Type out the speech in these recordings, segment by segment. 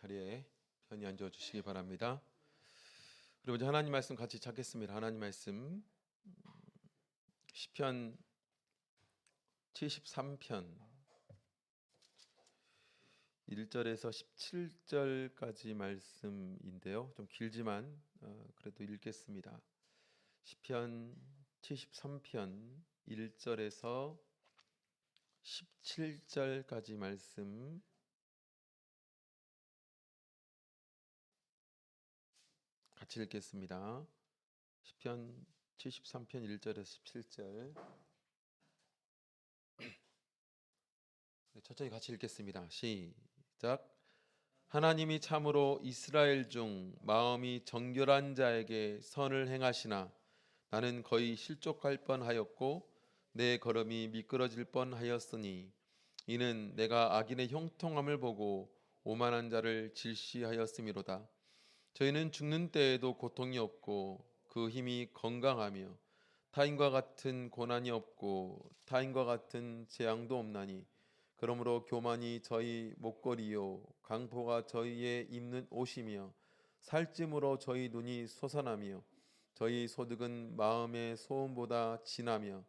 자리에 편히 앉아 주시기 바랍니다. 그리고 이제 하나님 말씀 같이 찾겠습니다. 하나님 말씀 시편 73편 1절에서 17절까지 말씀인데요. 좀 길지만 그래도 읽겠습니다. 시편 73편 1절에서 17절까지 말씀 같이 읽겠습니다. 시편 73편 1절에서 17절 천천히 같이 읽겠습니다. 시작. 하나님이 참으로 이스라엘 중 마음이 정결한 자에게 선을 행하시나 나는 거의 실족할 뻔하였고 내 걸음이 미끄러질 뻔하였으니 이는 내가 악인의 형통함을 보고 오만한 자를 질시하였음이로다. 저희는 죽는 때에도 고통이 없고 그 힘이 건강하며 타인과 같은 고난이 없고 타인과 같은 재앙도 없나니 그러므로 교만이 저희 목걸이요 강포가 저희의 입는 옷이며 살찜으로 저희 눈이 솟아나며 저희 소득은 마음의 소음보다 진하며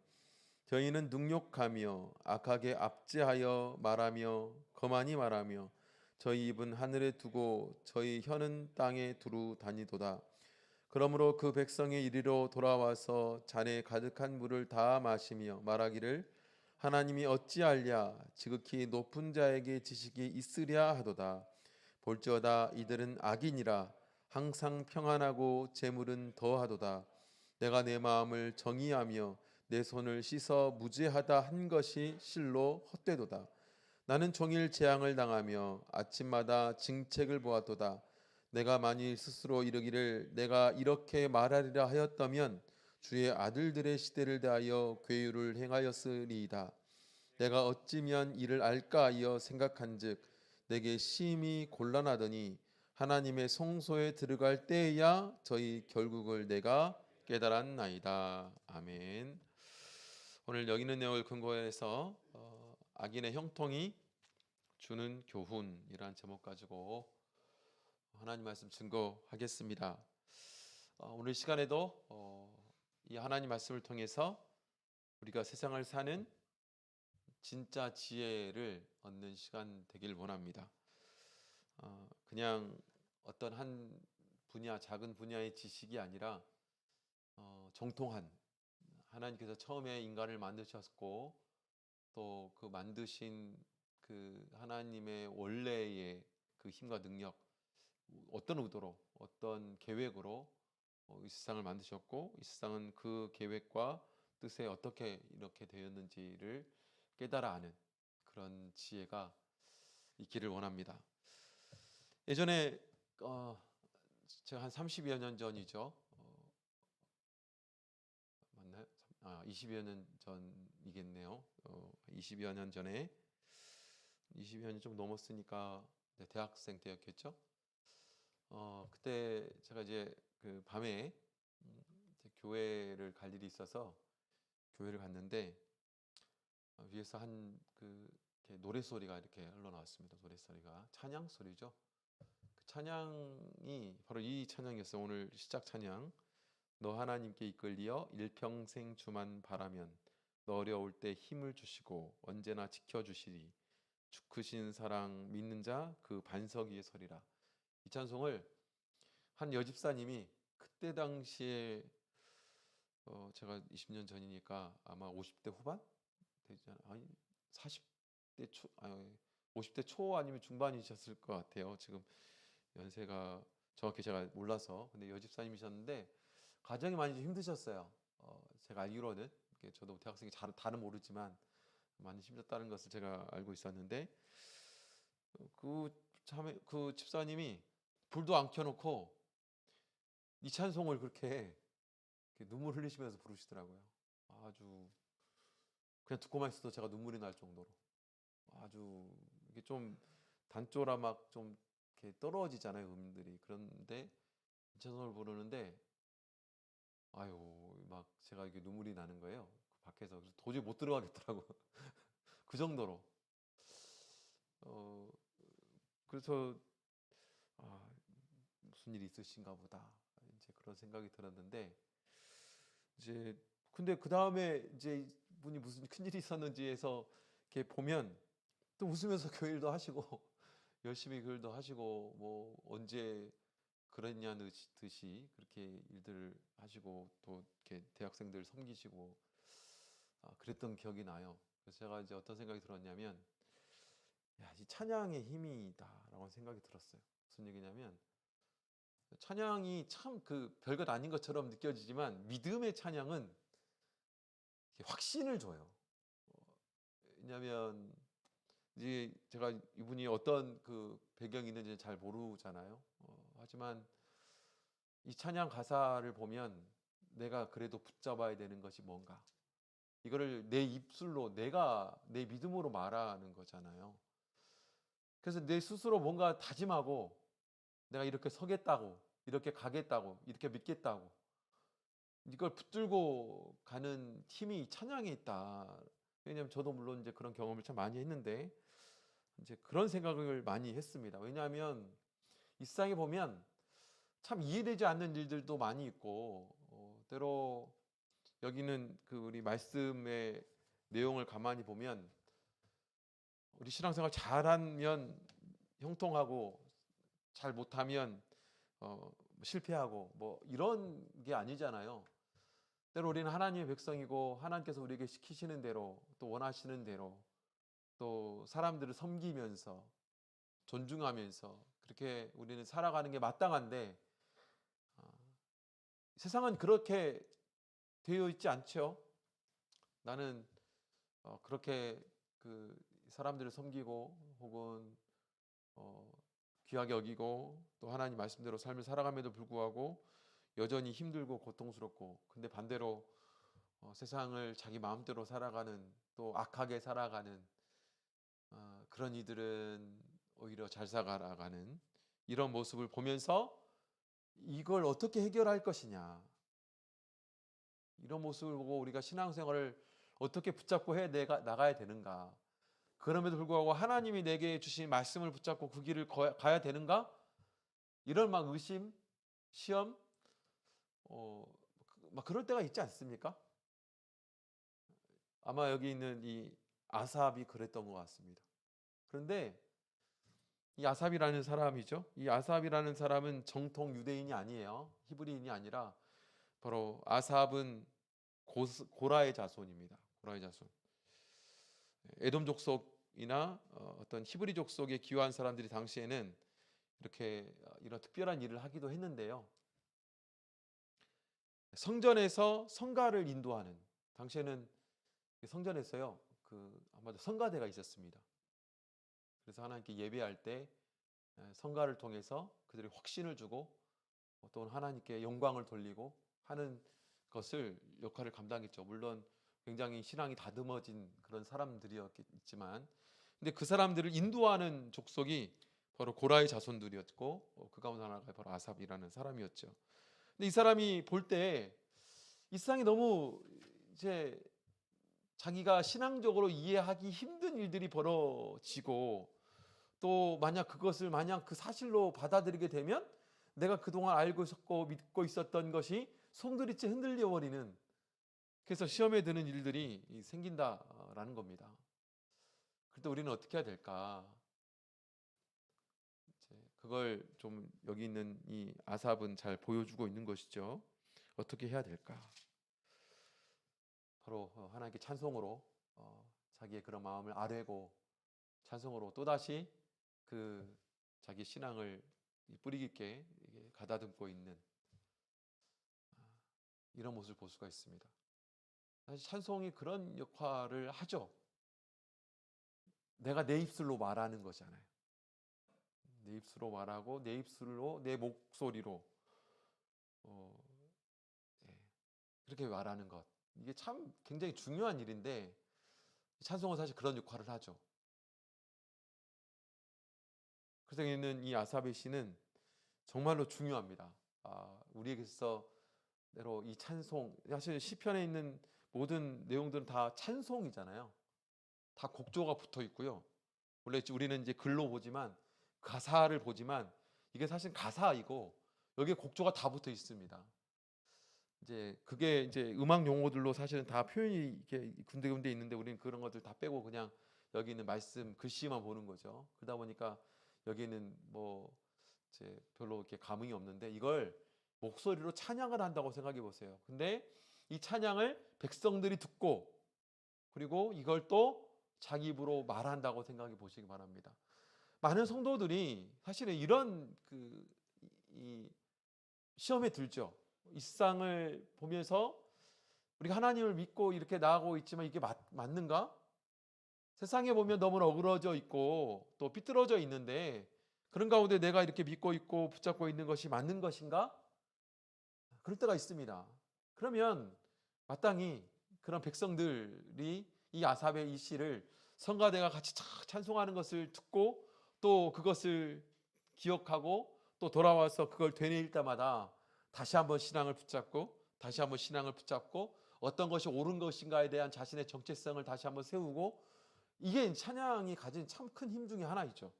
저희는 능욕하며 악하게 압제하여 말하며 거만히 말하며 저희 입은 하늘에 두고 저희 혀는 땅에 두루 다니도다. 그러므로 그 백성이 이리로 돌아와서 잔에 가득한 물을 다 마시며 말하기를 하나님이 어찌하랴 지극히 높은 자에게 지식이 있으랴 하도다. 볼지어다 이들은 악인이라 항상 평안하고 재물은 더하도다. 내가 내 마음을 정의하며 내 손을 씻어 무죄하다 한 것이 실로 헛되도다. 나는 종일 재앙을 당하며 아침마다 징책을 보았도다. 내가 만일 스스로 이르기를 내가 이렇게 말하리라 하였다면 주의 아들들의 시대를 대하여 괴유를 행하였으리이다. 내가 어찌면 이를 알까 하여 생각한즉 내게 심히 곤란하더니 하나님의 성소에 들어갈 때에야 저희 결국을 내가 깨달았나이다. 아멘. 오늘 여기 있는 내용을 근거해서 악인의 형통이 주는 교훈이란 제목 가지고 하나님 말씀 증거하겠습니다. 오늘 시간에도 이 하나님 말씀을 통해서 우리가 세상을 사는 진짜 지혜를 얻는 시간 되길 원합니다. 그냥 어떤 한 분야, 작은 분야의 지식이 아니라 정통한 하나님께서 처음에 인간을 만드셨고 또 그 만드신 그 하나님의 원래의 그 힘과 능력, 어떤 의도로, 어떤 계획으로 이 세상을 만드셨고 이 세상은 그 계획과 뜻에 어떻게 이렇게 되었는지를 깨달아 아는 그런 지혜가 있기를 원합니다. 예전에 제가 한 30여 년 전이죠. 맞나요? 20여 년 전이겠네요. 20여 년 전에 20여 년이 좀 넘었으니까 대학생 때였겠죠. 그때 제가 이제 그 밤에 이제 교회를 갈 일이 있어서 교회를 갔는데 위에서 한그 노래 소리가 이렇게 흘러나왔습니다. 노래 소리가 찬양 소리죠. 그 찬양이 바로 이 찬양이었어요. 오늘 시작 찬양. 너 하나님께 이끌리어 일평생 주만 바라면 너 어려울 때 힘을 주시고 언제나 지켜주시리 주 크신 사랑 믿는 자 그 반석 위에 서리라. 이 찬송을 한 여집사님이 그때 당시에 제가 20년 전이니까 아마 50대 후반 되지 않아 아니 40대 초 아니 50대 초 아니면 중반이셨을 것 같아요. 지금 연세가 정확히 제가 몰라서. 근데 여집사님이셨는데 가정이 많이 좀 힘드셨어요. 제가 알기로는 저도 대학생이 잘 다는 모르지만 많이 힘들었다는 것을 제가 알고 있었는데 그 집사님이 불도 안 켜놓고 이 찬송을 그렇게 눈물 흘리시면서 부르시더라고요. 아주 그냥 듣고만 있어도 제가 눈물이 날 정도로 아주 이게 좀 단조라 막 좀 이렇게 떨어지잖아요, 음들이. 그런데 이 찬송을 부르는데 아유 막 제가 이게 눈물이 나는 거예요. 그 밖에서 그래서 도저히 못 들어가겠더라고. 그 정도로. 어 그래서 무슨 일이 있으신가 보다. 이제 그런 생각이 들었는데, 이제 근데 그 다음에 이제 분이 무슨 큰일이 있었는지 해서 이렇게 보면 또 웃으면서 교일도 하시고 열심히 교일도 하시고 뭐 언제 그랬냐 듯이 그렇게 일들을 하시고 또 이렇게 대학생들 섬기시고 그랬던 기억이 나요. 그래서 제가 이제 어떤 생각이 들었냐면, 야, 이 찬양의 힘이다라고 생각이 들었어요. 무슨 얘기냐면, 찬양이 참 그 별것 아닌 것처럼 느껴지지만 믿음의 찬양은 확신을 줘요. 왜냐하면 이제 제가 이분이 어떤 그 배경이 있는지 잘 모르잖아요. 하지만 이 찬양 가사를 보면 내가 그래도 붙잡아야 되는 것이 뭔가, 이거를 내 입술로 내가 내 믿음으로 말하는 거잖아요. 그래서 내 스스로 뭔가 다짐하고 내가 이렇게 서겠다고, 이렇게 가겠다고, 이렇게 믿겠다고, 이걸 붙들고 가는 힘이 찬양에 있다. 왜냐하면 저도 물론 이제 그런 경험을 참 많이 했는데 이제 그런 생각을 많이 했습니다. 왜냐하면 이 세상에 보면 참 이해되지 않는 일들도 많이 있고, 때로 여기는 그 우리 말씀의 내용을 가만히 보면 우리 신앙생활 잘하면 형통하고 잘 못하면 실패하고 뭐 이런 게 아니잖아요. 때로 우리는 하나님의 백성이고 하나님께서 우리에게 시키시는 대로 또 원하시는 대로 또 사람들을 섬기면서 존중하면서 그렇게 우리는 살아가는 게 마땅한데, 세상은 그렇게 되어 있지 않죠. 나는 그렇게 그 사람들을 섬기고 혹은 귀하게 여기고 또 하나님 말씀대로 삶을 살아감에도 불구하고 여전히 힘들고 고통스럽고, 근데 반대로 세상을 자기 마음대로 살아가는 또 악하게 살아가는 그런 이들은 오히려 잘 살아가는 이런 모습을 보면서 이걸 어떻게 해결할 것이냐, 이런 모습을 보고 우리가 신앙생활을 어떻게 붙잡고 나가야 되는가, 그럼에도 불구하고 하나님이 내게 주신 말씀을 붙잡고 그 길을 가야 되는가, 이런 막 의심, 시험, 막 그럴 때가 있지 않습니까? 아마 여기 있는 이 아삽이 그랬던 것 같습니다. 그런데 이 아삽이라는 사람이죠. 이 아삽이라는 사람은 정통 유대인이 아니에요. 히브리인이 아니라 바로 아삽은 고라의 자손입니다. 고라의 자손. 에돔 족속이나 어떤 히브리 족속에 기여한 사람들이 당시에는 이렇게 이런 특별한 일을 하기도 했는데요. 성전에서 성가를 인도하는, 당시에는 성전에서요 아마도 성가대가 있었습니다. 그래서 하나님께 예배할 때 성가를 통해서 그들이 확신을 주고 또 하나님께 영광을 돌리고 하는 것을 역할을 감당했죠. 물론 굉장히 신앙이 다듬어진 그런 사람들이었지만, 근데 그 사람들을 인도하는 족속이 바로 고라의 자손들이었고 그 가운데 하나가 바로 아삽이라는 사람이었죠. 근데 이 사람이 볼 때 이 세상이 너무 이제 자기가 신앙적으로 이해하기 힘든 일들이 벌어지고, 또 만약 그것을 그 사실로 받아들이게 되면 내가 그동안 알고 있었고 믿고 있었던 것이 송두리째 흔들려 버리는, 그래서 시험에 드는 일들이 생긴다라는 겁니다. 그때 우리는 어떻게 해야 될까? 그걸 좀 여기 있는 이 아삽은 잘 보여주고 있는 것이죠. 어떻게 해야 될까? 바로 하나님께 찬송으로 자기의 그런 마음을 아뢰고 찬송으로 또다시 그 자기 신앙을 뿌리 깊게 가다듬고 있는 이런 모습을 볼 수가 있습니다. 사실 찬송이 그런 역할을 하죠. 내가 내 입술로 말하는 거잖아요. 내 입술로 말하고 내 입술로 내 목소리로 그렇게 말하는 것, 이게 참 굉장히 중요한 일인데 찬송은 사실 그런 역할을 하죠. 그래서 있는 이 아삽의 시는 정말로 중요합니다. 우리에게서 대로 이 찬송, 사실 시편에 있는 모든 내용들은 다 찬송이잖아요. 다 곡조가 붙어 있고요. 원래 우리는 이제 글로 보지만 가사를 보지만 이게 사실 가사이고 여기에 곡조가 다 붙어 있습니다. 이제 그게 이제 음악 용어들로 사실은 다 표현이 이렇게 군데군데 있는데 우리는 그런 것들 다 빼고 그냥 여기 있는 말씀 글씨만 보는 거죠. 그러다 보니까 여기는 뭐 이제 별로 이렇게 감흥이 없는데 이걸 목소리로 찬양을 한다고 생각해 보세요. 근데 이 찬양을 백성들이 듣고 그리고 이걸 또 자기 입으로 말한다고 생각해 보시기 바랍니다. 많은 성도들이 사실은 이런 이 시험에 들죠. 이 세상을 보면서 우리가 하나님을 믿고 이렇게 나아가고 있지만 이게 맞는가? 세상에 보면 너무나 어그러져 있고 또 삐뚤어져 있는데 그런 가운데 내가 이렇게 믿고 있고 붙잡고 있는 것이 맞는 것인가? 그럴 때가 있습니다. 그러면 마땅히 그런 백성들이 이 아삽의 이 시를 성가대가 같이 찬송하는 것을 듣고 또 그것을 기억하고 또 돌아와서 그걸 되뇌일 때마다 다시 한번 신앙을 붙잡고 다시 한번 신앙을 붙잡고 어떤 것이 옳은 것인가에 대한 자신의 정체성을 다시 한번 세우고 이게 찬양이 가진 참 큰 힘 중에 하나이죠.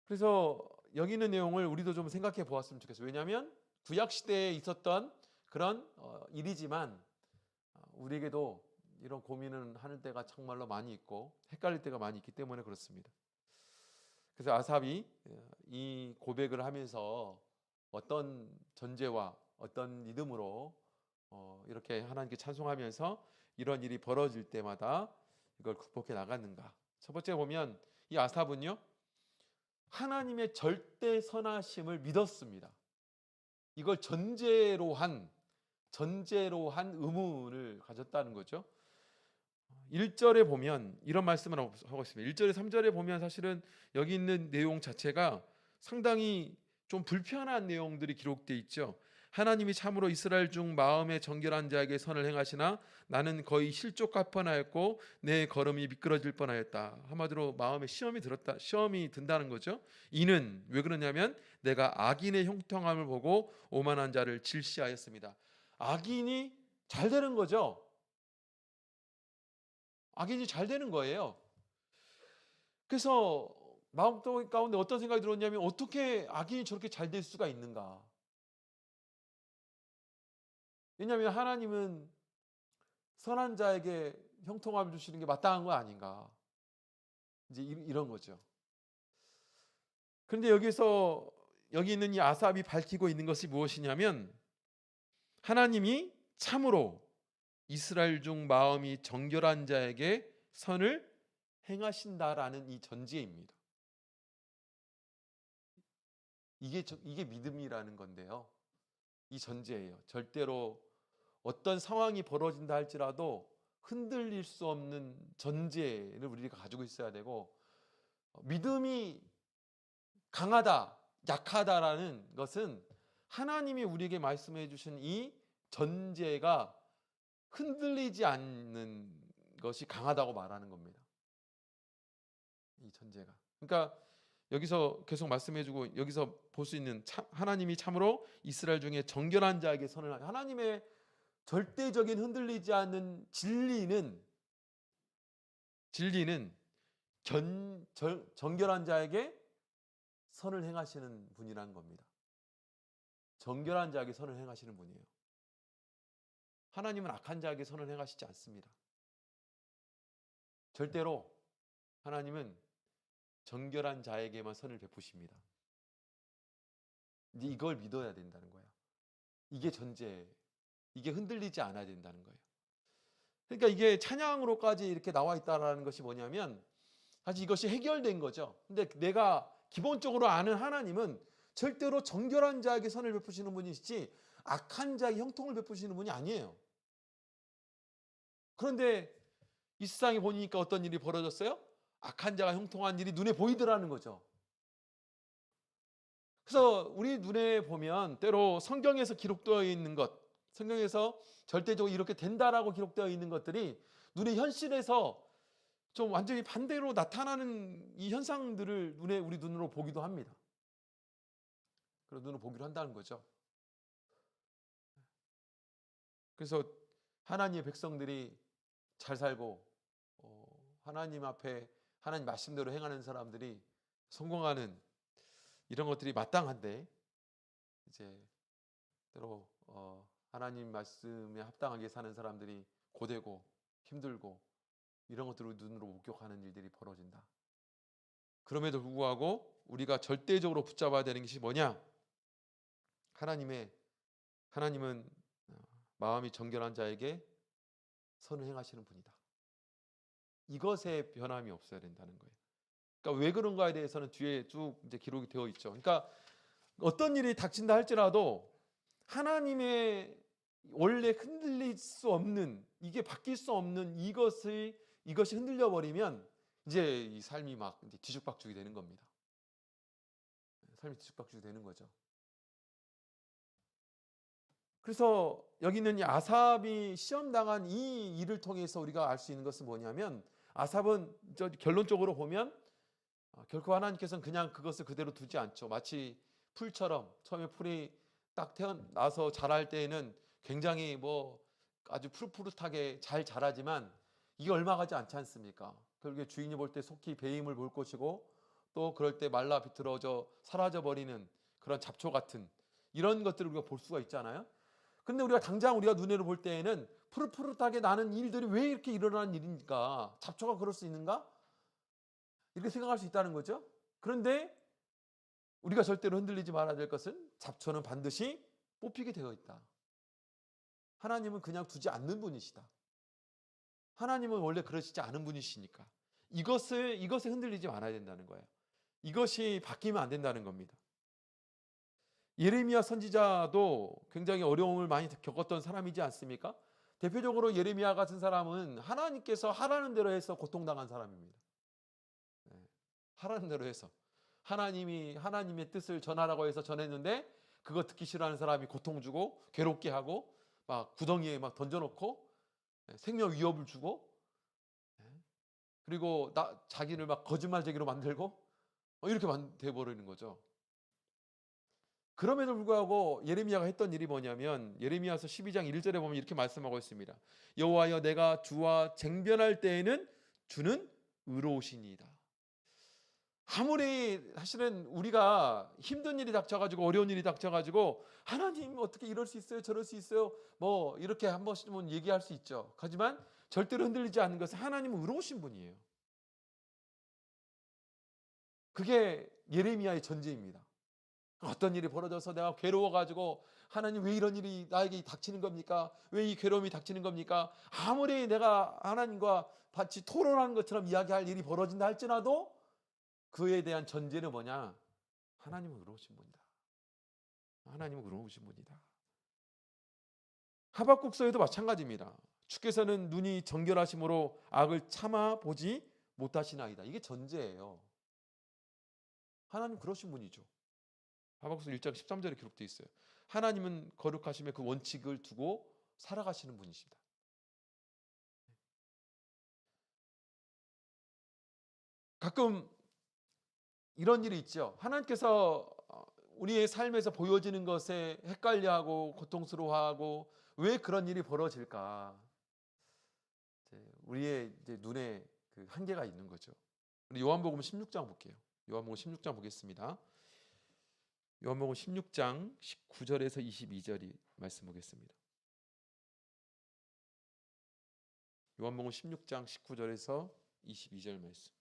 그래서 여기 있는 내용을 우리도 좀 생각해 보았으면 좋겠어요. 왜냐하면 구약 시대에 있었던 그런 일이지만 우리에게도 이런 고민을 하는 때가 정말로 많이 있고 헷갈릴 때가 많이 있기 때문에 그렇습니다. 그래서 아삽이 이 고백을 하면서 어떤 전제와 어떤 믿음으로 이렇게 하나님께 찬송하면서 이런 일이 벌어질 때마다 이걸 극복해 나갔는가. 첫 번째 보면 이 아삽은요. 하나님의 절대 선하심을 믿었습니다. 이걸 전제로 한 의문을 가졌다는 거죠. 1절에 보면 이런 말씀을 하고 있습니다. 1절에 3절에 보면 사실은 여기 있는 내용 자체가 상당히 좀 불편한 내용들이 기록되어 있죠. 하나님이 참으로 이스라엘 중 마음에 정결한 자에게 선을 행하시나 나는 거의 실족할 뻔하였고 내 걸음이 미끄러질 뻔하였다. 한마디로 마음에 시험이 든다는 거죠. 이는 왜 그러냐면 내가 악인의 형통함을 보고 오만한 자를 질시하였습니다. 악인이 잘 되는 거죠. 악인이 잘 되는 거예요. 그래서 마음 가운데 어떤 생각이 들었냐면 어떻게 악인이 저렇게 잘 될 수가 있는가? 왜냐하면 하나님은 선한 자에게 형통함을 주시는 게 마땅한 거 아닌가? 이제 이런 거죠. 그런데 여기 있는 이 아삽이 밝히고 있는 것이 무엇이냐면 하나님이 참으로 이스라엘 중 마음이 정결한 자에게 선을 행하신다라는 이 전제입니다. 이게 믿음이라는 건데요. 이 전제예요. 절대로 어떤 상황이 벌어진다 할지라도 흔들릴 수 없는 전제를 우리가 가지고 있어야 되고 믿음이 강하다, 약하다라는 것은 하나님이 우리에게 말씀해 주신 이 전제가 흔들리지 않는 것이 강하다고 말하는 겁니다. 이 전제가. 그러니까 여기서 계속 말씀해주고 여기서 볼 수 있는 하나님이 참으로 이스라엘 중에 정결한 자에게 선을 하나님의 절대적인 흔들리지 않는 진리는 정결한 자에게 선을 행하시는 분이라는 겁니다. 정결한 자에게 선을 행하시는 분이에요. 하나님은 악한 자에게 선을 행하시지 않습니다. 절대로 하나님은 정결한 자에게만 선을 베푸십니다. 이제 이걸 믿어야 된다는 거예요. 이게 전제, 이게 흔들리지 않아야 된다는 거예요. 그러니까 이게 찬양으로까지 이렇게 나와 있다라는 것이 뭐냐면 사실 이것이 해결된 거죠. 근데 내가 기본적으로 아는 하나님은 절대로 정결한 자에게 선을 베푸시는 분이시지 악한 자에게 형통을 베푸시는 분이 아니에요. 그런데 이 세상에 보니까 어떤 일이 벌어졌어요? 악한 자가 형통한 일이 눈에 보이더라는 거죠. 그래서 우리 눈에 보면 때로 성경에서 기록되어 있는 것, 성경에서 절대적으로 이렇게 된다라고 기록되어 있는 것들이 눈의 현실에서 좀 완전히 반대로 나타나는 이 현상들을 우리 눈으로 보기도 합니다. 그런 눈으로 보기로 한다는 거죠. 그래서 하나님의 백성들이 잘 살고 하나님 앞에 하나님 말씀대로 행하는 사람들이 성공하는 이런 것들이 마땅한데 이제 때로 하나님 말씀에 합당하게 사는 사람들이 고되고 힘들고 이런 것들을 눈으로 목격하는 일들이 벌어진다. 그럼에도 불구하고 우리가 절대적으로 붙잡아야 되는 것이 뭐냐? 하나님은 마음이 정결한 자에게 선을 행하시는 분이다. 이것에 변함이 없어야 된다는 거예요. 그러니까 왜 그런가에 대해서는 뒤에 쭉 이제 기록이 되어 있죠. 그러니까 어떤 일이 닥친다 할지라도 하나님의 원래 흔들릴 수 없는, 이게 바뀔 수 없는 이것이 흔들려 버리면 이제 이 삶이 막 이제 뒤죽박죽이 되는 겁니다. 삶이 뒤죽박죽이 되는 거죠. 그래서 여기 있는 이 아삽이 시험당한 이 일을 통해서 우리가 알 수 있는 것은 뭐냐면, 아삽은 결론적으로 보면 결코 하나님께서는 그냥 그것을 그대로 두지 않죠. 마치 풀처럼 처음에 풀이 딱 태어나서 자랄 때에는 굉장히 아주 푸릇푸릇하게 잘 자라지만 이게 얼마 가지 않지 않습니까? 결국에 주인이 볼 때 속히 배임을 볼 것이고 또 그럴 때 말라 비틀어져 사라져 버리는 그런 잡초 같은 이런 것들을 우리가 볼 수가 있잖아요. 근데 당장 우리가 눈으로 볼 때에는 푸릇푸릇하게 나는 일들이 왜 이렇게 일어나는 일인가? 잡초가 그럴 수 있는가? 이렇게 생각할 수 있다는 거죠. 그런데 우리가 절대로 흔들리지 말아야 될 것은 잡초는 반드시 뽑히게 되어 있다. 하나님은 그냥 두지 않는 분이시다. 하나님은 원래 그러시지 않은 분이시니까 이것에 흔들리지 말아야 된다는 거예요. 이것이 바뀌면 안 된다는 겁니다. 예레미야 선지자도 굉장히 어려움을 많이 겪었던 사람이지 않습니까? 대표적으로 예레미야 같은 사람은 하나님께서 하라는 대로 해서 고통당한 사람입니다. 하라는 대로 해서 하나님의 뜻을 전하라고 해서 전했는데 그거 듣기 싫어하는 사람이 고통 주고 괴롭게 하고 막 구덩이에 막 던져놓고 생명 위협을 주고 그리고 자기를 막 거짓말쟁이로 만들고 이렇게 돼버리는 거죠. 그럼에도 불구하고 예레미야가 했던 일이 뭐냐면 예레미야서 12장 1절에 보면 이렇게 말씀하고 있습니다. 여호와여 내가 주와 쟁변할 때에는 주는 의로우시니이다. 아무리 사실은 우리가 힘든 일이 닥쳐가지고 어려운 일이 닥쳐가지고 하나님 어떻게 이럴 수 있어요 저럴 수 있어요 이렇게 한 번씩은 얘기할 수 있죠. 하지만 절대로 흔들리지 않는 것은 하나님은 의로우신 분이에요. 그게 예레미야의 전제입니다. 어떤 일이 벌어져서 내가 괴로워가지고 하나님 왜 이런 일이 나에게 닥치는 겁니까? 왜 이 괴로움이 닥치는 겁니까? 아무리 내가 하나님과 같이 토론하는 것처럼 이야기할 일이 벌어진다 할지라도 그에 대한 전제는 뭐냐? 하나님은 의로우신 분이다. 하나님은 의로우신 분이다. 하박국서에도 마찬가지입니다. 주께서는 눈이 정결하심으로 악을 참아 보지 못하시나이다. 이게 전제예요. 하나님 그러신 분이죠. 하박국서 1장 13절에 기록되어 있어요. 하나님은 거룩하심의 그 원칙을 두고 살아가시는 분이십니다. 가끔 이런 일이 있죠. 하나님께서 우리의 삶에서 보여지는 것에 헷갈려하고 고통스러워하고 왜 그런 일이 벌어질까? 우리의 눈에 그 한계가 있는 거죠. 우리 요한복음 16장 볼게요. 요한복음 16장 보겠습니다. 요한복음 16장 19절에서 22절이 말씀 보겠습니다. 요한복음 16장 19절에서 22절 말씀.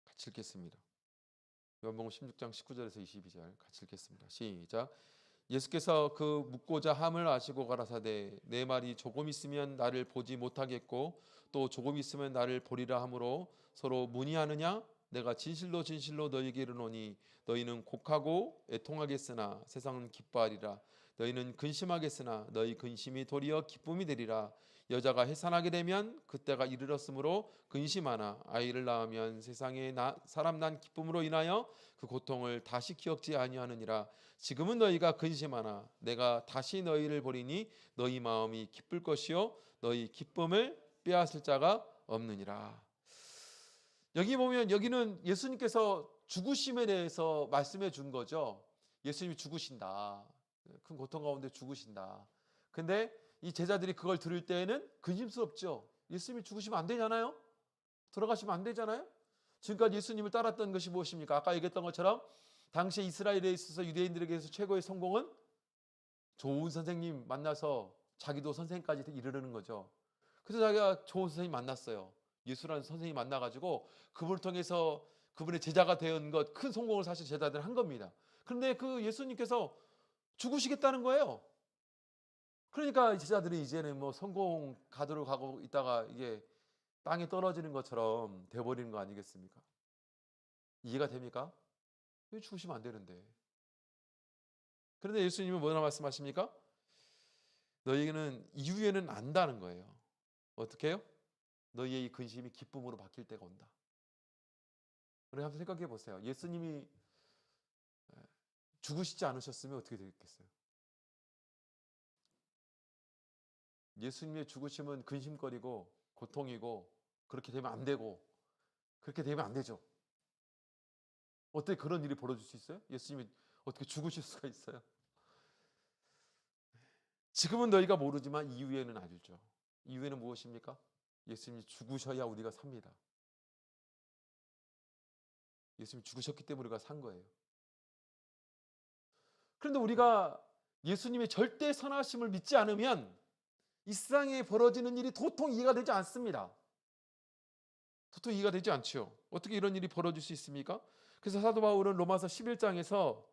같이 읽겠습니다. 요한복음 16장 19절에서 22절 같이 읽겠습니다. 시작. 예수께서 그 묻고자 함을 아시고 가라사대 내 말이 조금 있으면 나를 보지 못하겠고 또 조금 있으면 나를 보리라 하므로 서로 문의하느냐? 내가 진실로 진실로 너희에게 이르노니 너희는 곡하고 애통하겠으나 세상은 기뻐하리라. 너희는 근심하겠으나 너희 근심이 도리어 기쁨이 되리라. 여자가 해산하게 되면 그때가 이르렀으므로 근심하나 아이를 낳으면 세상에 사람 난 기쁨으로 인하여 그 고통을 다시 기억지 아니하느니라. 지금은 너희가 근심하나 내가 다시 너희를 보리니 너희 마음이 기쁠 것이요 너희 기쁨을 빼앗을 자가 없느니라. 여기 보면 여기는 예수님께서 죽으심에 대해서 말씀해 준 거죠. 예수님이 죽으신다. 큰 고통 가운데 죽으신다. 근데 이 제자들이 그걸 들을 때에는 근심스럽죠. 예수님이 죽으시면 안 되잖아요. 돌아가시면 안 되잖아요. 지금까지 예수님을 따랐던 것이 무엇입니까? 아까 얘기했던 것처럼 당시 이스라엘에 있어서 유대인들에게서 최고의 성공은 좋은 선생님 만나서 자기도 선생님까지 이르르는 거죠. 그래서 자기가 좋은 선생님 만났어요. 예수라는 선생님 만나가지고 그분을 통해서 그분의 제자가 된 것, 큰 성공을 사실 제자들은 한 겁니다. 그런데 그 예수님께서 죽으시겠다는 거예요. 그러니까 제자들이 이제는 뭐 성공 가도록 가고 있다가 이게 땅에 떨어지는 것처럼 돼버리는 거 아니겠습니까? 이해가 됩니까? 죽으시면 안 되는데. 그런데 예수님은 뭐라 말씀하십니까? 너희는 이후에는 안다는 거예요. 어떻게 해요? 너희의 이 근심이 기쁨으로 바뀔 때가 온다. 우리 한번 생각해 보세요. 예수님이 죽으시지 않으셨으면 어떻게 되겠어요? 예수님의 죽으심은 근심거리고 고통이고 그렇게 되면 안 되고 그렇게 되면 안 되죠. 어떻게 그런 일이 벌어질 수 있어요? 예수님이 어떻게 죽으실 수가 있어요? 지금은 너희가 모르지만 이후에는 알죠. 이후에는 무엇입니까? 예수님이 죽으셔야 우리가 삽니다. 예수님이 죽으셨기 때문에 우리가 산 거예요. 그런데 우리가 예수님의 절대 선하심을 믿지 않으면 이 세상에 벌어지는 일이 도통 이해가 되지 않습니다. 도통 이해가 되지 않죠. 어떻게 이런 일이 벌어질 수 있습니까? 그래서 사도 바울은 로마서 11장에서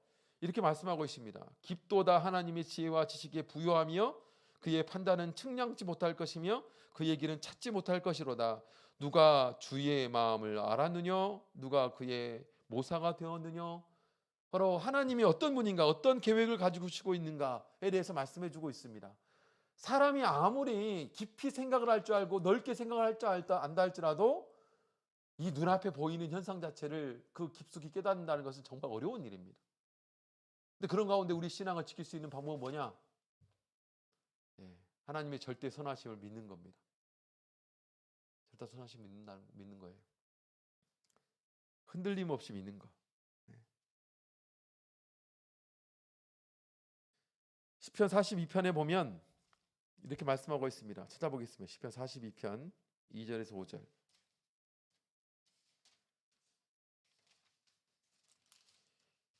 이렇게 말씀하고 있습니다. 깊도다 하나님의 지혜와 지식에 부요하며 그의 판단은 측량치 못할 것이며 그의 길은 찾지 못할 것이로다. 누가 주의 마음을 알았느냐? 누가 그의 모사가 되었느냐? 바로 하나님이 어떤 분인가, 어떤 계획을 가지고 시고 있는가에 대해서 말씀해 주고 있습니다. 사람이 아무리 깊이 생각을 할 줄 알고 넓게 생각을 할 줄 안다 할지라도 이 눈앞에 보이는 현상 자체를 그 깊숙이 깨닫는다는 것은 정말 어려운 일입니다. 근데 그런 가운데 우리 신앙을 지킬 수 있는 방법은 뭐냐? 하나님의 절대 선하심을 믿는 겁니다. 절대 선하심을 믿는 거예요. 흔들림 없이 믿는 거. 시편 42편에 보면 이렇게 말씀하고 있습니다. 찾아보겠습니다. 시편 42편 2절에서 5절.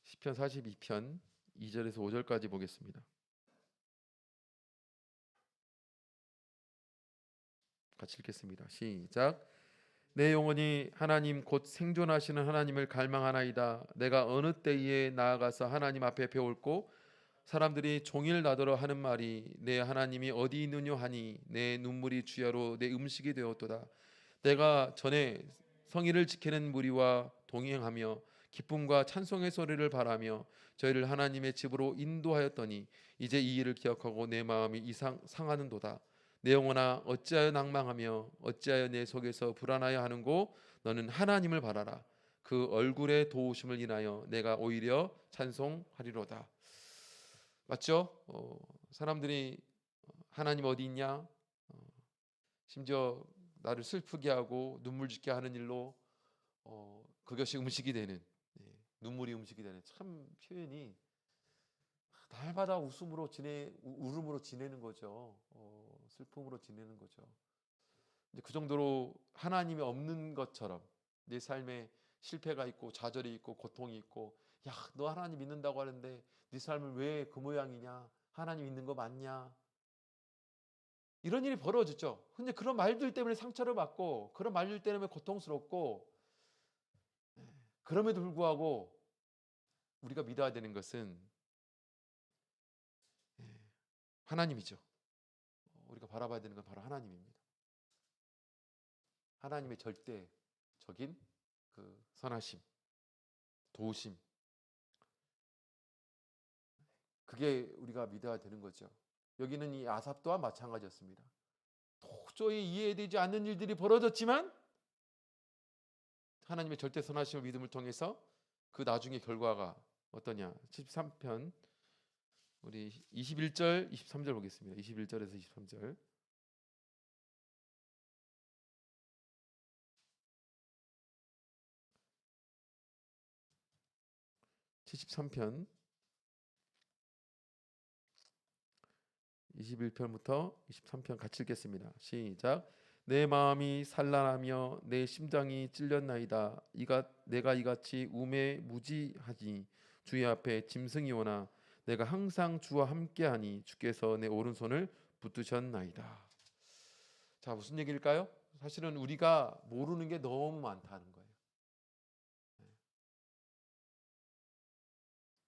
시편 42편 2절에서 5절까지 보겠습니다. 같이 읽겠습니다. 시작. 내 영혼이 하나님 곧 생존하시는 하나님을 갈망하나이다. 내가 어느 때에 나아가서 하나님 앞에 배울고 사람들이 종일 나더러 하는 말이 내 하나님이 어디 있느냐 하니 내 눈물이 주야로 내 음식이 되었도다. 내가 전에 성의를 지키는 무리와 동행하며 기쁨과 찬송의 소리를 바라며 저희를 하나님의 집으로 인도하였더니 이제 이 일을 기억하고 내 마음이 상하는도다. 내 영혼아 어찌하여 낭망하며 어찌하여 내 속에서 불안하여 하는고 너는 하나님을 바라라. 그 얼굴의 도우심을 인하여 내가 오히려 찬송하리로다. 맞죠? 사람들이 하나님 어디 있냐? 심지어 나를 슬프게 하고 눈물 짓게 하는 일로 그것이 음식이 되는, 눈물이 음식이 되는, 참 표현이 날마다 울음으로 지내는 거죠. 슬픔으로 지내는 거죠. 그 정도로 하나님이 없는 것처럼 내 삶에 실패가 있고 좌절이 있고 고통이 있고, 야, 너 하나님 믿는다고 하는데 네 삶은 왜 그 모양이냐? 하나님 있는 거 맞냐? 이런 일이 벌어졌죠. 근데 그런 말들 때문에 상처를 받고 그런 말들 때문에 고통스럽고, 그럼에도 불구하고 우리가 믿어야 되는 것은 하나님이죠. 우리가 바라봐야 되는 건 바로 하나님입니다. 하나님의 절대적인 그 선하심, 도우심, 그게 우리가 믿어야 되는 거죠. 여기는 이 아삽 또한 마찬가지였습니다. 도저히 이해되지 않는 일들이 벌어졌지만 하나님의 절대 선하심을 믿음을 통해서 그 나중의 결과가 어떠냐? 73편 우리 21절, 23절 보겠습니다. 21절에서 23절. 73편 21편부터 23편 같이 읽겠습니다. 시작. 내 마음이 산란하며 내 심장이 찔렸나이다. 내가 이같이 우매무지하니 주의 앞에 짐승이 오나 내가 항상 주와 함께하니 주께서 내 오른손을 붙드셨나이다. 자, 무슨 얘기일까요? 사실은 우리가 모르는 게 너무 많다는 거예요.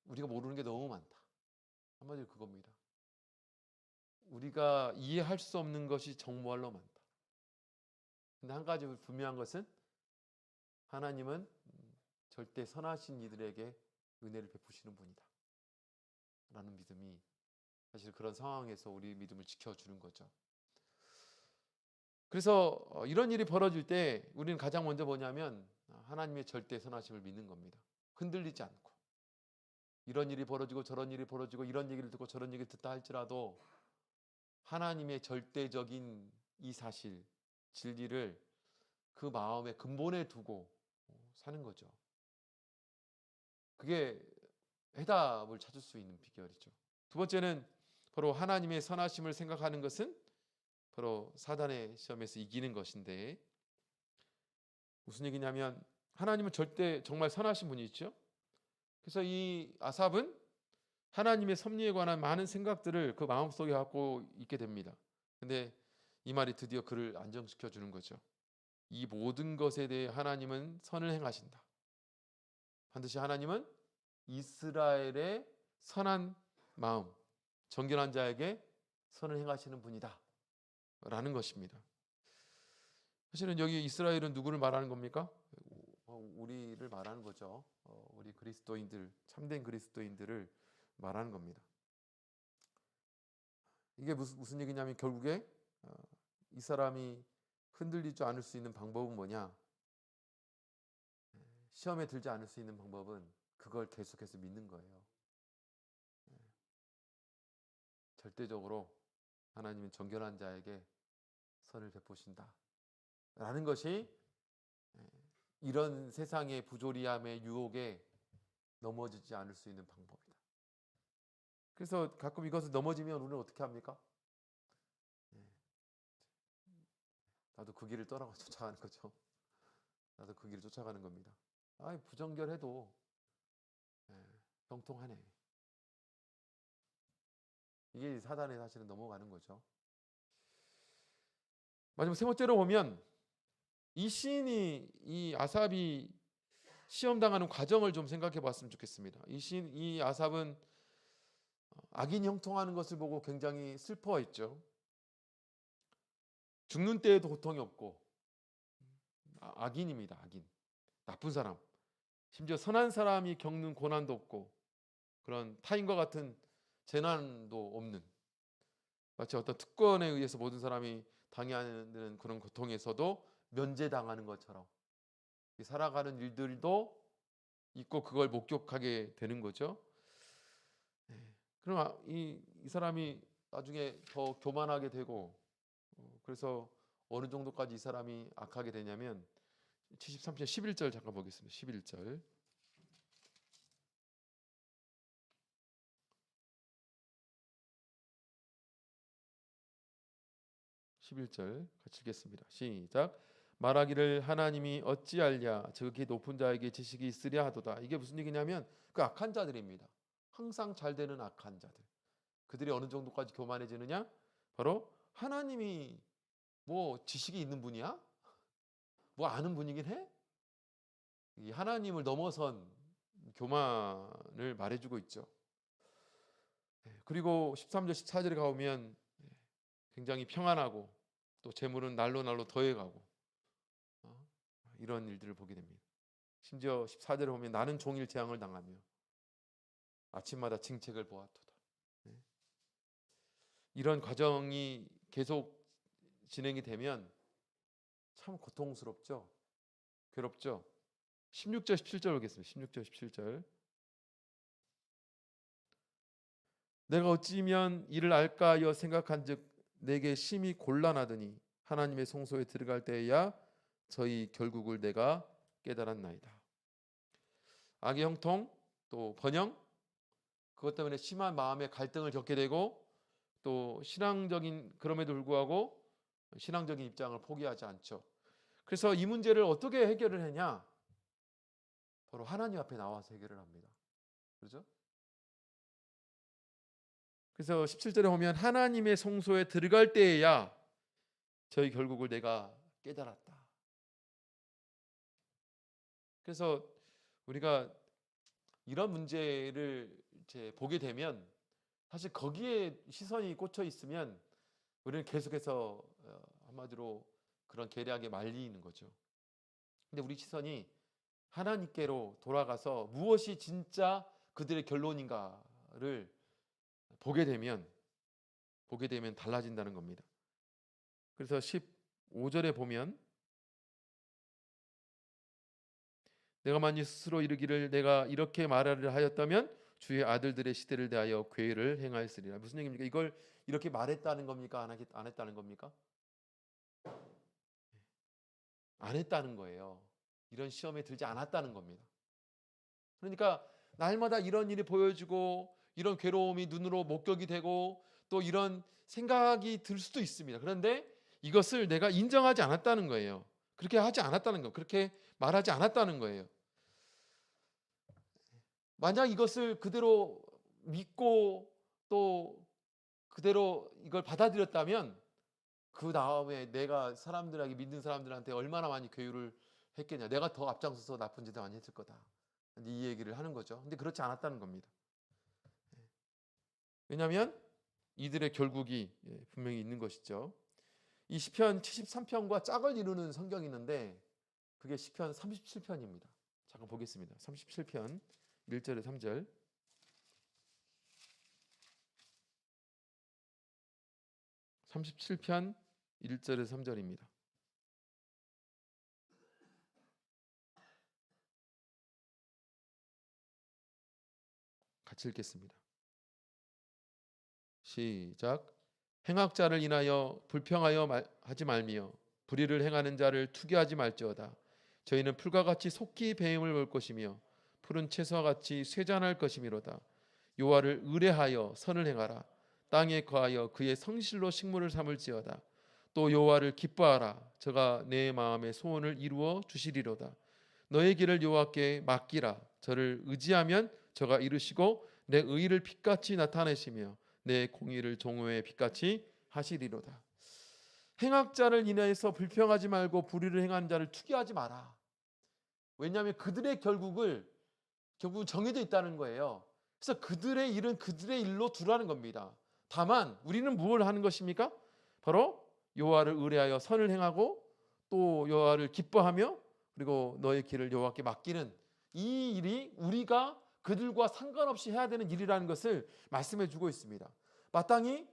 우리가 모르는 게 너무 많다. 한마디로 그겁니다. 우리가 이해할 수 없는 것이 정말로 많다. 근데 한 가지 분명한 것은 하나님은 절대 선하신 이들에게 은혜를 베푸시는 분이다 라는 믿음이 사실 그런 상황에서 우리 믿음을 지켜주는 거죠. 그래서 이런 일이 벌어질 때 우리는 가장 먼저 뭐냐면 하나님의 절대 선하심을 믿는 겁니다. 흔들리지 않고 이런 일이 벌어지고 저런 일이 벌어지고 이런 얘기를 듣고 저런 얘기를 듣다 할지라도 하나님의 절대적인 이 사실, 진리를 그 마음의 근본에 두고 사는 거죠. 그게 해답을 찾을 수 있는 비결이죠. 두 번째는 바로 하나님의 선하심을 생각하는 것은 바로 사단의 시험에서 이기는 것인데, 무슨 얘기냐면 하나님은 절대 정말 선하신 분이죠. 그래서 이 아삽은 하나님의 섭리에 관한 많은 생각들을 그 마음속에 갖고 있게 됩니다. 근데 이 말이 드디어 그를 안정시켜 주는 거죠. 이 모든 것에 대해 하나님은 선을 행하신다. 반드시 하나님은 이스라엘의 선한 마음, 정결한 자에게 선을 행하시는 분이다 라는 것입니다. 사실은 여기 이스라엘은 누구를 말하는 겁니까? 우리를 말하는 거죠. 우리 그리스도인들, 참된 그리스도인들을 말하는 겁니다. 이게 무슨 얘기냐면 결국에 이 사람이 흔들리지 않을 수 있는 방법은 뭐냐? 시험에 들지 않을 수 있는 방법은 그걸 계속해서 믿는 거예요. 절대적으로 하나님은 정결한 자에게 선을 베푸신다 라는 것이 이런 세상의 부조리함의 유혹에 넘어지지 않을 수 있는 방법이다. 그래서 가끔 이것을 넘어지면 우리는 어떻게 합니까? 나도 그 길을 떠나고 쫓아가는 거죠. 나도 그 길을 쫓아가는 겁니다. 부정결해도 형통하네. 이게 사단의 사실은 넘어가는 거죠. 마지막 세 번째로 보면 이 시인이, 이 아삽이 시험당하는 과정을 좀 생각해 봤으면 좋겠습니다. 이 아삽은 악인이 형통하는 것을 보고 굉장히 슬퍼했죠. 죽는 때에도 고통이 없고, 악인입니다. 악인, 나쁜 사람, 심지어 선한 사람이 겪는 고난도 없고 그런 타인과 같은 재난도 없는, 마치 어떤 특권에 의해서 모든 사람이 당하는 그런 고통에서도 면제당하는 것처럼 살아가는 일들도 있고 그걸 목격하게 되는 거죠. 그럼 이 사람이 나중에 더 교만하게 되고, 그래서 어느 정도까지 이 사람이 악하게 되냐면 73편 11절 잠깐 보겠습니다. 11절. 11절 같이 읽겠습니다. 시작. 말하기를 하나님이 어찌알랴 저기 높은 자에게 지식이 있으랴 하도다. 이게 무슨 얘기냐면 그 악한 자들입니다. 항상 잘 되는 악한 자들. 그들이 어느 정도까지 교만해지느냐? 바로 하나님이 뭐 지식이 있는 분이야? 뭐 아는 분이긴 해? 이 하나님을 넘어선 교만을 말해주고 있죠. 그리고 13절 14절에 가보면 굉장히 평안하고 또 재물은 날로 더해가고 이런 일들을 보게 됩니다. 심지어 14절에 보면 나는 종일 재앙을 당하며 아침마다 징책을 보았도다. 이런 과정이 계속 진행이 되면 참 고통스럽죠. 괴롭죠. 16절 17절 보겠습니다. 16절 17절. 내가 어찌면 이를 알까 하여 생각한즉 내게 심히 곤란하더니 하나님의 성소에 들어갈 때에야 저희 결국을 내가 깨달았나이다. 악의 형통 또 번영, 그것 때문에 심한 마음의 갈등을 겪게 되고 또 신앙적인 그럼에도 불구하고 신앙적인 입장을 포기하지 않죠. 그래서 이 문제를 어떻게 해결을 하냐? 바로 하나님 앞에 나와서 해결을 합니다. 그렇죠? 그래서 17절에 보면 하나님의 성소에 들어갈 때에야 저희 결국을 내가 깨달았다. 그래서 우리가 이런 문제를 이제 보게 되면 사실 거기에 시선이 꽂혀 있으면 우리는 계속해서 한마디로 그런 계략에 말리는 거죠. 근데 우리 시선이 하나님께로 돌아가서 무엇이 진짜 그들의 결론인가를 보게 되면 달라진다는 겁니다. 그래서 15절에 보면 내가 만일 스스로 이르기를 내가 이렇게 말하려 하였다면 주의 아들들의 시대를 대하여 괴를 행하였으리라. 무슨 얘기입니까? 이걸 이렇게 말했다는 겁니까? 안 했다는 겁니까? 안 했다는 거예요. 이런 시험에 들지 않았다는 겁니다. 그러니까 날마다 이런 일이 보여지고 이런 괴로움이 눈으로 목격이 되고 또 이런 생각이 들 수도 있습니다. 그런데 이것을 내가 인정하지 않았다는 거예요. 그렇게 하지 않았다는 거, 그렇게 말하지 않았다는 거예요. 만약 이것을 그대로 믿고 또 그대로 이걸 받아들였다면 그 다음에 내가 사람들에게 믿는 사람들한테 얼마나 많이 교육을 했겠냐. 내가 더 앞장서서 나쁜 짓을 많이 했을 거다. 이 얘기를 하는 거죠. 근데 그렇지 않았다는 겁니다. 왜냐하면 이들의 결국이 분명히 있는 것이죠. 이 시편 73편과 짝을 이루는 성경이 있는데 그게 시편 37편입니다. 잠깐 보겠습니다. 37편 1절에 3절. (37편) 1절에 3절입니다. 같이 읽겠습니다. 시작. 행악자를 인하여 불평하여 하지 말며 불의를 행하는 자를 투기하지 말지어다. 저희는 풀과 같이 속히 배임을 볼 것이며 푸른 채소와 같이 쇠잔할 것이미로다. 여호와를 의뢰하여 선을 행하라. 땅에 거하여 그의 성실로 식물을 삼을지어다. 또 여호와를 기뻐하라. 저가 내 마음의 소원을 이루어 주시리로다. 너의 길을 여호와께 맡기라. 저를 의지하면 저가 이루시고 내 의를 빛같이 나타내시며 내 공의를 종호의 빛같이 하시리로다. 행악자를 인하여서 불평하지 말고 불의를 행하는 자를 투기하지 마라. 왜냐하면 그들의 결국은 정해져 있다는 거예요. 그래서 그들의 일은 그들의 일로 두라는 겁니다. 다만 우리는 무엇을 하는 것입니까? 바로 여호와를 의뢰하여 선을 행하고 또 여호와를 기뻐하며 그리고 너의 길을 여호와께 맡기는 이 일이 우리가 그들과 상관없이 해야 되는 일이라는 것을 말씀해 주고 있습니다. 마땅히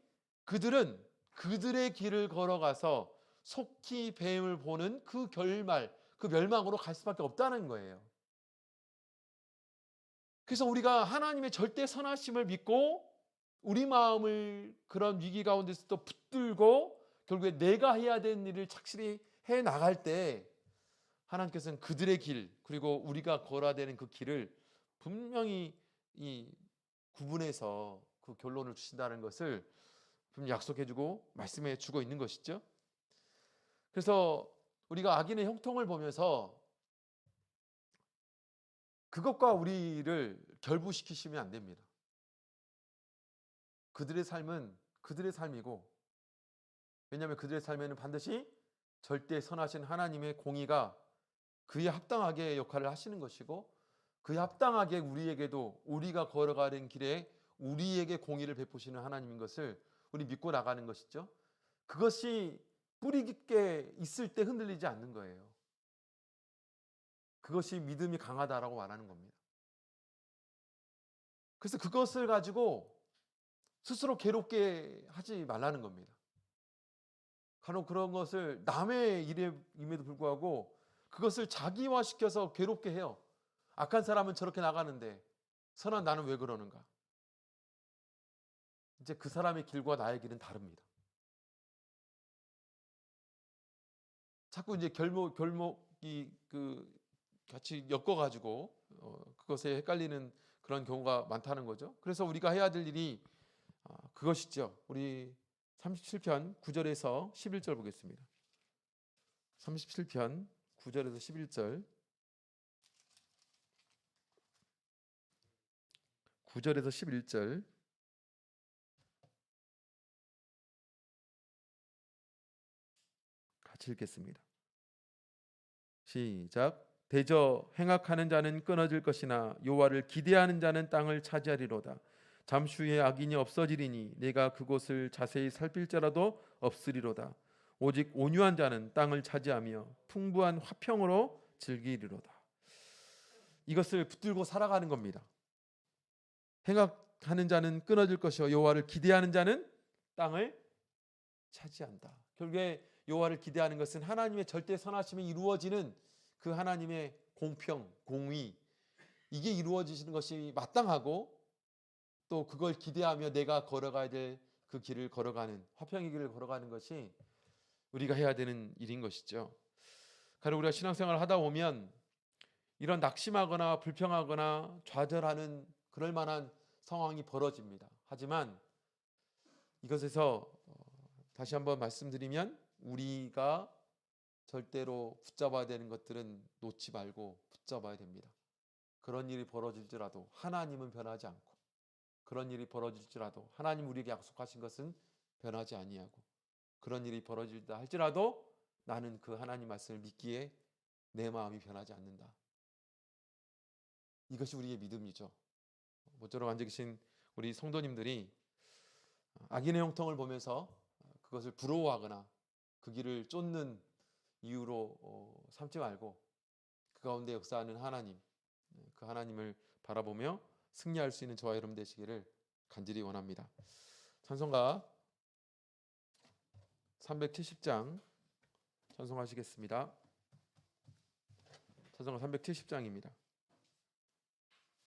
그들은 그들의 길을 걸어가서 속히 뱀을 보는 그 결말, 그 멸망으로 갈 수밖에 없다는 거예요. 그래서 우리가 하나님의 절대 선하심을 믿고 우리 마음을 그런 위기 가운데서 또 붙들고 결국에 내가 해야 되는 일을 착실히 해 나갈 때 하나님께서는 그들의 길 그리고 우리가 걸어야 되는 그 길을 분명히 이 구분해서 그 결론을 주신다는 것을 분명히 약속해주고 말씀해주고 있는 것이죠. 그래서 우리가 악인의 형통을 보면서 그것과 우리를 결부시키시면 안 됩니다. 그들의 삶은 그들의 삶이고 왜냐하면 그들의 삶에는 반드시 절대 선하신 하나님의 공의가 그에 합당하게 역할을 하시는 것이고 그에 합당하게 우리에게도 우리가 걸어가는 길에 우리에게 공의를 베푸시는 하나님인 것을 우리 믿고 나가는 것이죠. 그것이 뿌리 깊게 있을 때 흔들리지 않는 거예요. 그것이 믿음이 강하다라고 말하는 겁니다. 그래서 그것을 가지고 스스로 괴롭게 하지 말라는 겁니다. 간혹 그런 것을 남의 일임에도 불구하고 그것을 자기화시켜서 괴롭게 해요. 악한 사람은 저렇게 나가는데 선한 나는 왜 그러는가? 이제 그 사람의 길과 나의 길은 다릅니다. 자꾸 이제 결목이 같이 엮어가지고 그것에 헷갈리는 그런 경우가 많다는 거죠. 그래서 우리가 해야 될 일이 그것이죠. 우리 37편 9절에서 11절 보겠습니다. 37편 9절에서 11절 9절에서 11절 같이 읽겠습니다. 시작. 대저 행악하는 자는 끊어질 것이나 여호와를 기대하는 자는 땅을 차지하리로다. 잠시 후에 악인이 없어지리니 내가 그곳을 자세히 살필지라도 없으리로다. 오직 온유한 자는 땅을 차지하며 풍부한 화평으로 즐기리로다. 이것을 붙들고 살아가는 겁니다. 행악하는 자는 끊어질 것이요 여호와를 기대하는 자는 땅을 차지한다. 결국에 여호와를 기대하는 것은 하나님의 절대 선하심이 이루어지는 그 하나님의 공평, 공의, 이게 이루어지시는 것이 마땅하고 또 그걸 기대하며 내가 걸어가야 될 그 길을 걸어가는, 화평의 길을 걸어가는 것이 우리가 해야 되는 일인 것이죠. 가령 우리가 신앙생활을 하다 보면 이런 낙심하거나 불평하거나 좌절하는 그럴 만한 상황이 벌어집니다. 하지만 이것에서 다시 한번 말씀드리면 우리가 절대로 붙잡아야 되는 것들은 놓지 말고 붙잡아야 됩니다. 그런 일이 벌어질지라도 하나님은 변하지 않고, 그런 일이 벌어질지라도 하나님 우리에게 약속하신 것은 변하지 아니하고, 그런 일이 벌어질다 할지라도 나는 그 하나님 말씀을 믿기에 내 마음이 변하지 않는다. 이것이 우리의 믿음이죠. 모쪼록 앉아 계신 우리 성도님들이 악인의 형통을 보면서 그것을 부러워하거나 그 길을 쫓는 이유로 삼지 말고 그 가운데 역사하는 하나님, 그 하나님을 바라보며 승리할 수 있는 저와 여러분 되시기를 간절히 원합니다. 찬송가 370장 찬송하시겠습니다. 찬송가 370장입니다.